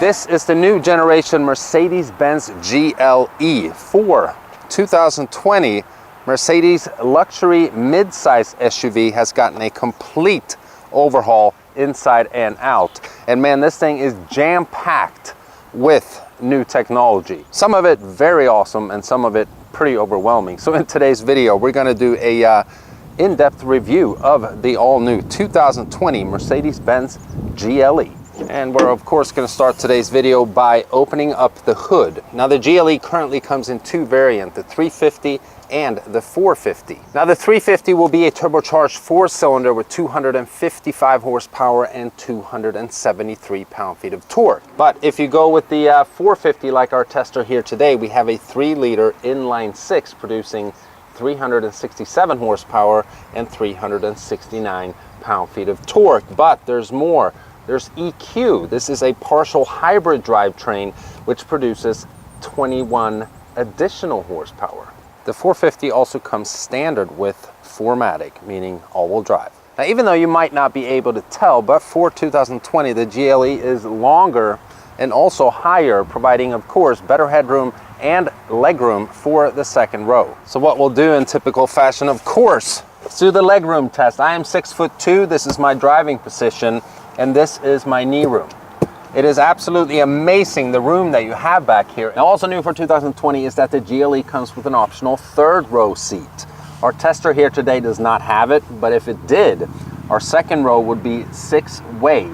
This is the new generation Mercedes Benz GLE for 2020. Mercedes luxury mid-size SUV has gotten a complete overhaul inside and out. And man, this thing is jam-packed with new technology. Some of it very awesome and some of it pretty overwhelming. So in today's video, we're going to do a in-depth review of the all-new 2020 Mercedes Benz GLE. And we're of course going to start today's video by opening up the hood. Now the GLE currently comes in two variants, the 350 and the 450. Now the 350 will be a turbocharged four-cylinder with 255 horsepower and 273 pound-feet of torque. But if you go with the 450 like our tester here today, we have a 3-liter inline six producing 367 horsepower and 369 pound-feet of torque. But there's more. There's EQ. This is a partial hybrid drivetrain which produces 21 additional horsepower. The 450 also comes standard with 4MATIC, meaning all-wheel drive. Now, even though you might not be able to tell, but for 2020, the GLE is longer and also higher, providing, of course, better headroom and legroom for the second row. So what we'll do in typical fashion, of course, let's do the legroom test. I am 6'2". This is my driving position, and this is my knee room. It is absolutely amazing, the room that you have back here. Now, also new for 2020 is that the GLE comes with an optional third row seat. Our tester here today does not have it, but if it did, our second row would be 6-way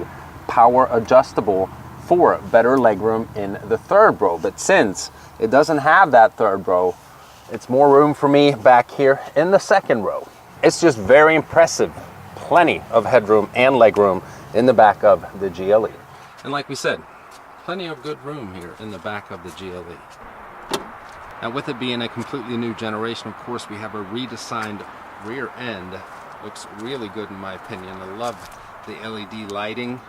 power adjustable for better legroom in the third row. But since it doesn't have that third row, it's more room for me back here in the second row. It's just very impressive. Plenty of headroom and legroom in the back of the GLE. And like we said, plenty of good room here in the back of the GLE. Now with it being a completely new generation, of course, we have a redesigned rear end. Looks really good in my opinion. I love the LED lighting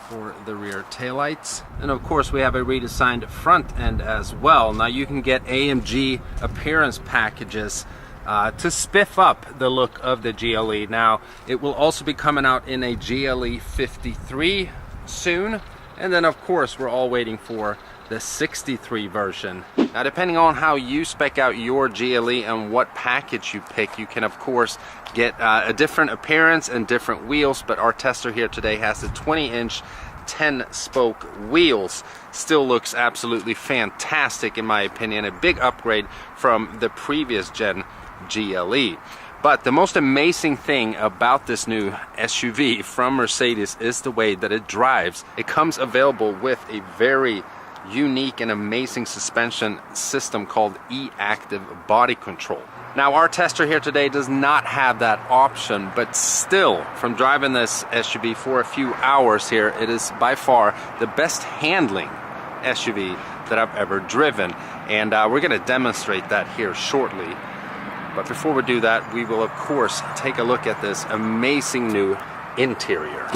for the rear taillights. And of course we have a redesigned front end as well. Now you can get AMG appearance packages to spiff up the look of the GLE. Now it will also be coming out in a GLE 53 soon, and then of course we're all waiting for the 63 version. Now depending on how you spec out your GLE and what package you pick, you can of course get a different appearance and different wheels, but our tester here today has the 20-inch 10-spoke wheels. Still looks absolutely fantastic in my opinion, a big upgrade from the previous gen GLE. But the most amazing thing about this new SUV from Mercedes is the way that it drives. It comes available with a very unique and amazing suspension system called e-active body control. Now our tester here today does not have that option, but still, from driving this SUV for a few hours here, it is by far the best handling SUV that I've ever driven, and we're going to demonstrate that here shortly. But before we do that, we will of course take a look at this amazing new interior.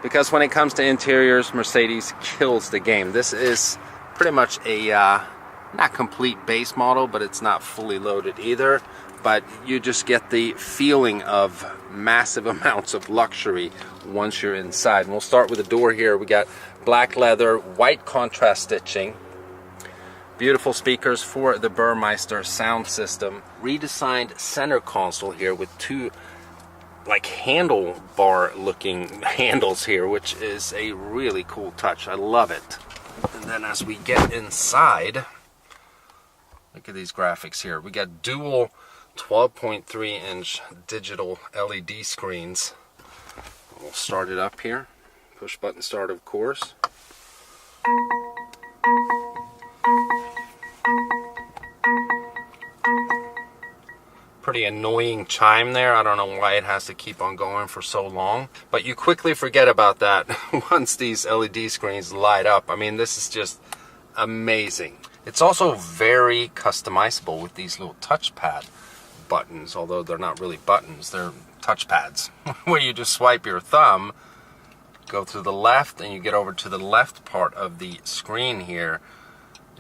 Because when it comes to interiors, Mercedes kills the game. This is pretty much a not complete base model, but it's not fully loaded either. But you just get the feeling of massive amounts of luxury once you're inside. And we'll start with the door here. We got black leather, white contrast stitching. Beautiful speakers for the Burmeister sound system. Redesigned center console here with two like handlebar looking handles here, which is a really cool touch. I love it. And then as we get inside, look at these graphics here. We got dual 12.3-inch digital LED screens. We'll start it up here. Push button start, of course. Pretty annoying chime there. I don't know why it has to keep on going for so long, but you quickly forget about that once these LED screens light up. I mean, this is just amazing. It's also very customizable with these little touchpad buttons, although they're not really buttons, they're touchpads where you just swipe your thumb, go to the left, and you get over to the left part of the screen here.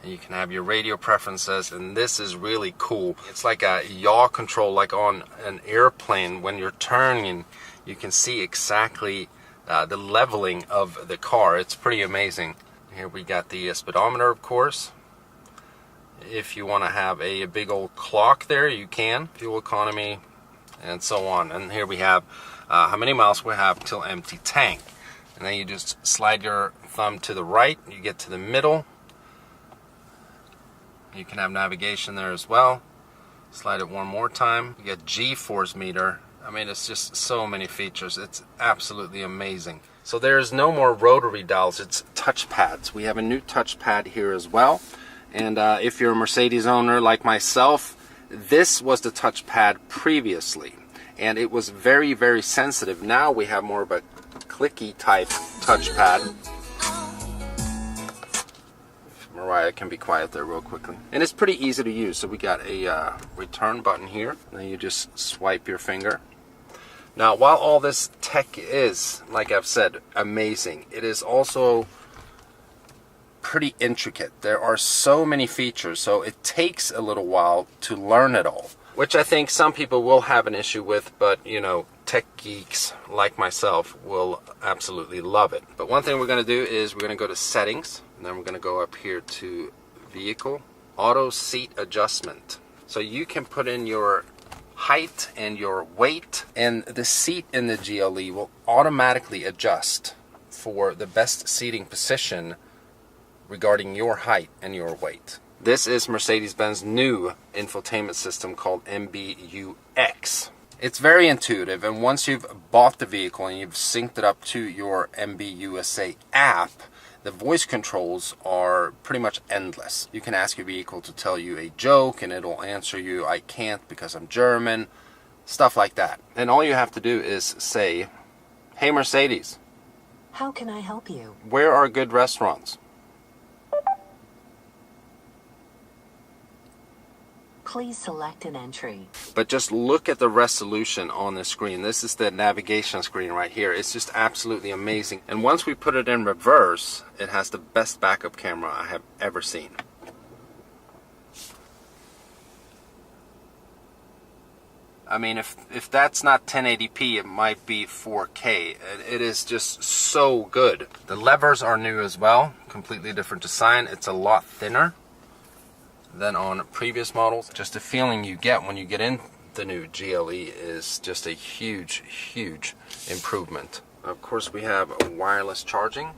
You can have your radio preferences, and this is really cool. It's like a yaw control, like on an airplane. When you're turning, you can see exactly the leveling of the car. It's pretty amazing. Here we got the speedometer, of course. If you want to have a big old clock there, you can. Fuel economy, and so on. And here we have how many miles we have till empty tank. And then you just slide your thumb to the right, you get to the middle. You can have navigation there as well. Slide it one more time. You get G-force meter. I mean, it's just so many features. It's absolutely amazing. So there's no more rotary dials, it's touchpads. We have a new touchpad here as well. And if you're a Mercedes owner like myself, this was the touchpad previously. And it was very, very sensitive. Now we have more of a clicky type touchpad. Mariah can be quiet there real quickly. And it's pretty easy to use. So we got a return button here. Then you just swipe your finger. Now, while all this tech is, like I've said, amazing, it is also pretty intricate. There are so many features, so it takes a little while to learn it all, which I think some people will have an issue with, but you know, tech geeks like myself will absolutely love it. But one thing we're going to do is we're going to go to settings, and then we're going to go up here to vehicle, auto seat adjustment. So you can put in your height and your weight, and the seat in the GLE will automatically adjust for the best seating position regarding your height and your weight. This is Mercedes Benz new infotainment system called MBUX. It's very intuitive, and once you've bought the vehicle and you've synced it up to your MBUSA app, the voice controls are pretty much endless. You can ask your vehicle to tell you a joke and it'll answer you, "I can't because I'm German," stuff like that. And all you have to do is say, "Hey Mercedes, how can I help you? Where are good restaurants?" Please select an entry. But just look at the resolution on the screen. This is the navigation screen right here. It's just absolutely amazing. And once we put it in reverse, it has the best backup camera I have ever seen. I mean, if that's not 1080p, it might be 4K. It is just so good. The levers are new as well. Completely different design. It's a lot thinner than on previous models. Just the feeling you get when you get in the new GLE is just a huge, huge improvement. Of course, we have wireless charging.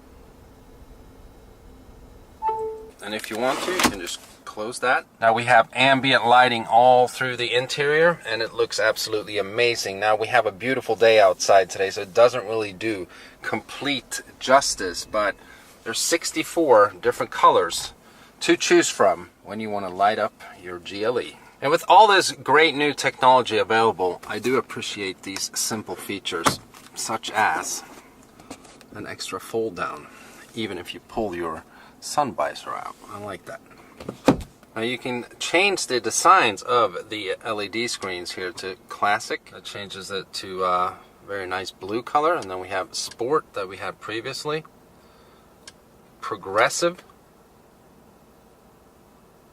And if you want to, you can just close that. Now we have ambient lighting all through the interior, and it looks absolutely amazing. Now we have a beautiful day outside today, so it doesn't really do complete justice, but there's 64 different colors to choose from when you want to light up your GLE. And with all this great new technology available, I do appreciate these simple features, such as an extra fold down, even if you pull your sun visor out. I like that. Now you can change the designs of the LED screens here to classic. That changes it to a very nice blue color. And then we have sport that we had previously. Progressive.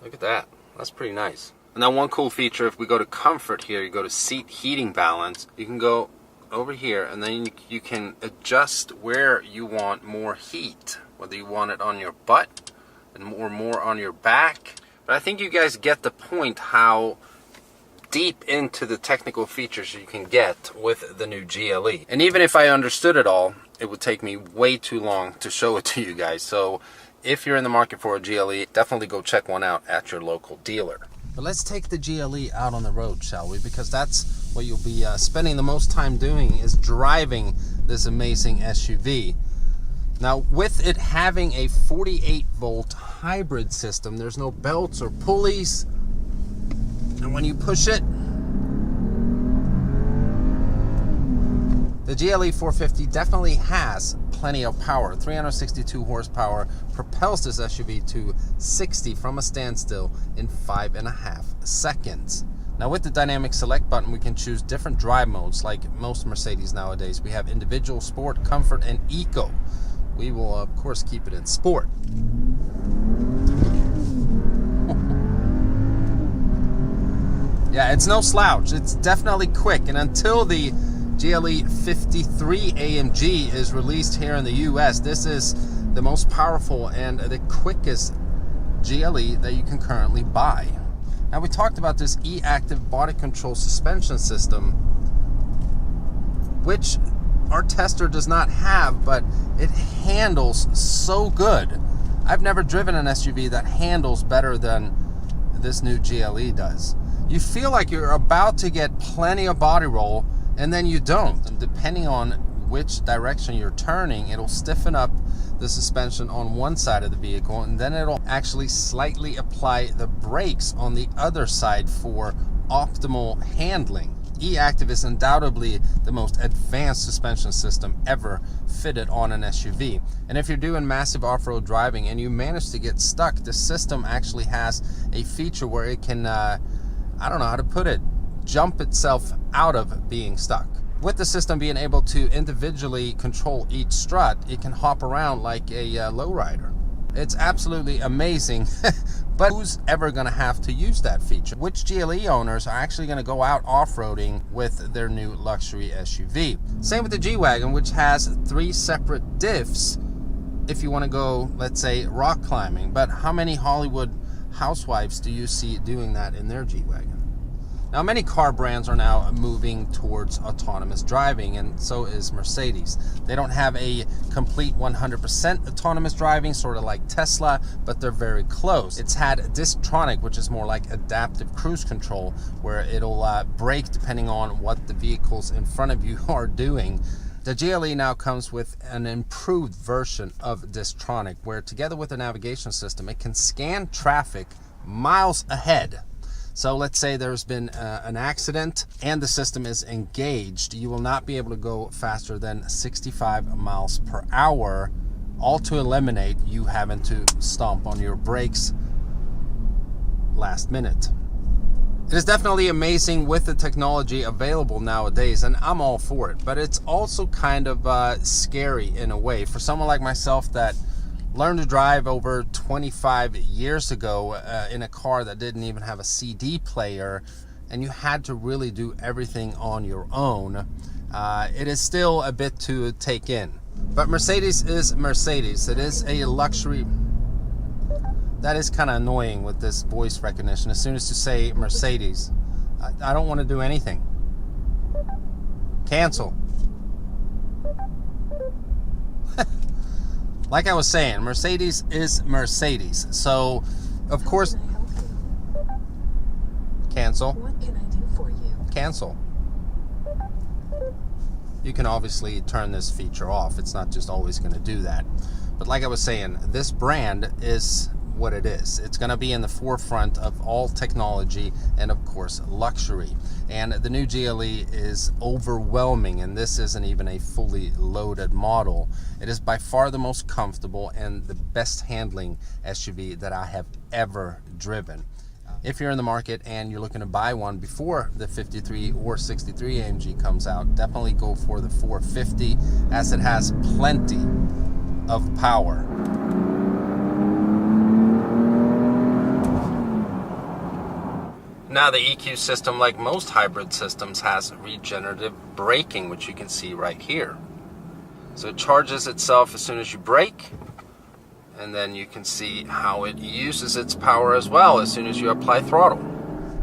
Look at that. That's pretty nice. And then one cool feature, if we go to comfort here, you go to seat heating balance, you can go over here and then you can adjust where you want more heat, whether you want it on your butt and more on your back. But I think you guys get the point how deep into the technical features you can get with the new GLE. And even if I understood it all, it would take me way too long to show it to you guys. So if you're in the market for a GLE, definitely go check one out at your local dealer. But let's take the GLE out on the road, shall we? Because that's what you'll be spending the most time doing, is driving this amazing SUV. Now, with it having a 48-volt hybrid system, there's no belts or pulleys. And when you push it, the GLE 450 definitely has plenty of power. 362 horsepower propels this SUV to 60 from a standstill in 5.5 seconds. Now with the dynamic select button, we can choose different drive modes like most Mercedes nowadays. We have individual, sport, comfort, and eco. We will of course keep it in sport. Yeah, it's no slouch. It's definitely quick, and until the GLE 53 AMG is released here in the US. This is the most powerful and the quickest GLE that you can currently buy. Now, we talked about this e-active body control suspension system, which our tester does not have, but it handles so good. I've never driven an SUV that handles better than this new GLE does. You feel like you're about to get plenty of body roll, and then you don't. And depending on which direction you're turning, it'll stiffen up the suspension on one side of the vehicle, and then it'll actually slightly apply the brakes on the other side for optimal handling. E-Active is undoubtedly the most advanced suspension system ever fitted on an SUV. And if you're doing massive off-road driving and you manage to get stuck, the system actually has a feature where it can, I don't know how to put it, jump itself out of being stuck. With the system being able to individually control each strut, it can hop around like a lowrider. It's absolutely amazing, but who's ever going to have to use that feature? Which GLE owners are actually going to go out off-roading with their new luxury SUV? Same with the G-Wagon, which has 3 separate diffs if you want to go, let's say, rock climbing. But how many Hollywood housewives do you see doing that in their G-Wagon? Now, many car brands are now moving towards autonomous driving, and so is Mercedes. They don't have a complete 100% autonomous driving, sort of like Tesla, but they're very close. It's had Distronic, which is more like adaptive cruise control, where it'll brake depending on what the vehicles in front of you are doing. The GLE now comes with an improved version of Distronic, where together with the navigation system, it can scan traffic miles ahead. So let's say there's been an accident and the system is engaged. You will not be able to go faster than 65 miles per hour, all to eliminate you having to stomp on your brakes last minute. It is definitely amazing with the technology available nowadays, and I'm all for it. But it's also kind of scary in a way. For someone like myself that learned to drive over 25 years ago in a car that didn't even have a CD player, and you had to really do everything on your own, it is still a bit to take in. But Mercedes is Mercedes. It is a luxury. That is kind of annoying with this voice recognition. As soon as you say Mercedes, I don't want to do anything. Cancel. Like I was saying, Mercedes is Mercedes. So, of course, cancel. What can I do for you? Cancel. You can obviously turn this feature off. It's not just always going to do that. But like I was saying, this brand is what it is. It's going to be in the forefront of all technology and, of course, luxury. And the new GLE is overwhelming, and this isn't even a fully loaded model. It is by far the most comfortable and the best handling SUV that I have ever driven. If you're in the market and you're looking to buy one before the 53 or 63 AMG comes out, definitely go for the 450, as it has plenty of power. Now, the EQ system, like most hybrid systems, has regenerative braking, which you can see right here. So it charges itself as soon as you brake, and then you can see how it uses its power as well as soon as you apply throttle.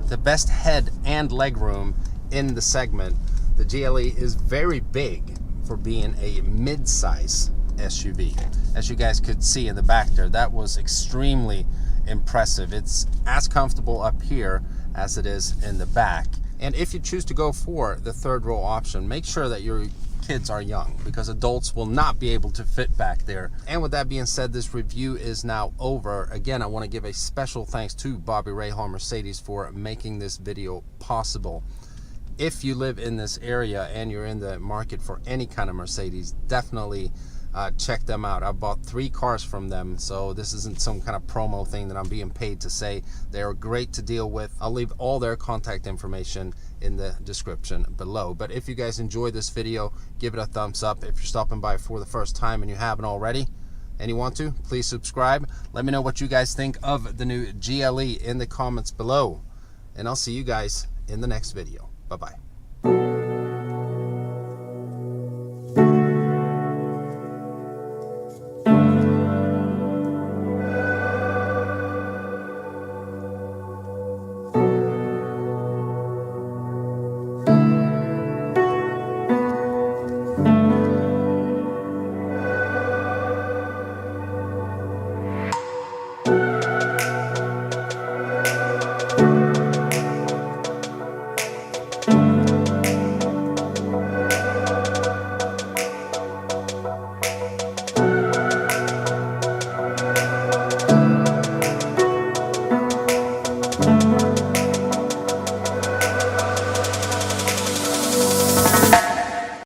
The best head and leg room in the segment. The GLE is very big for being a mid-size SUV. As you guys could see in the back there, that was extremely impressive. It's as comfortable up here as it is in the back. And if you choose to go for the third row option, make sure that your kids are young, because adults will not be able to fit back there. And with that being said, this review is now over. Again, I want to give a special thanks to Bobby Rahal Mercedes for making this video possible. If you live in this area and you're in the market for any kind of Mercedes, definitely check them out. I bought 3 cars from them, so this isn't some kind of promo thing that I'm being paid to say. They are great to deal with. I'll leave all their contact information in the description below. But if you guys enjoyed this video, give it a thumbs up. If you're stopping by for the first time and you haven't already and you want to, please subscribe. Let me know what you guys think of the new GLE in the comments below, and I'll see you guys in the next video. Bye-bye.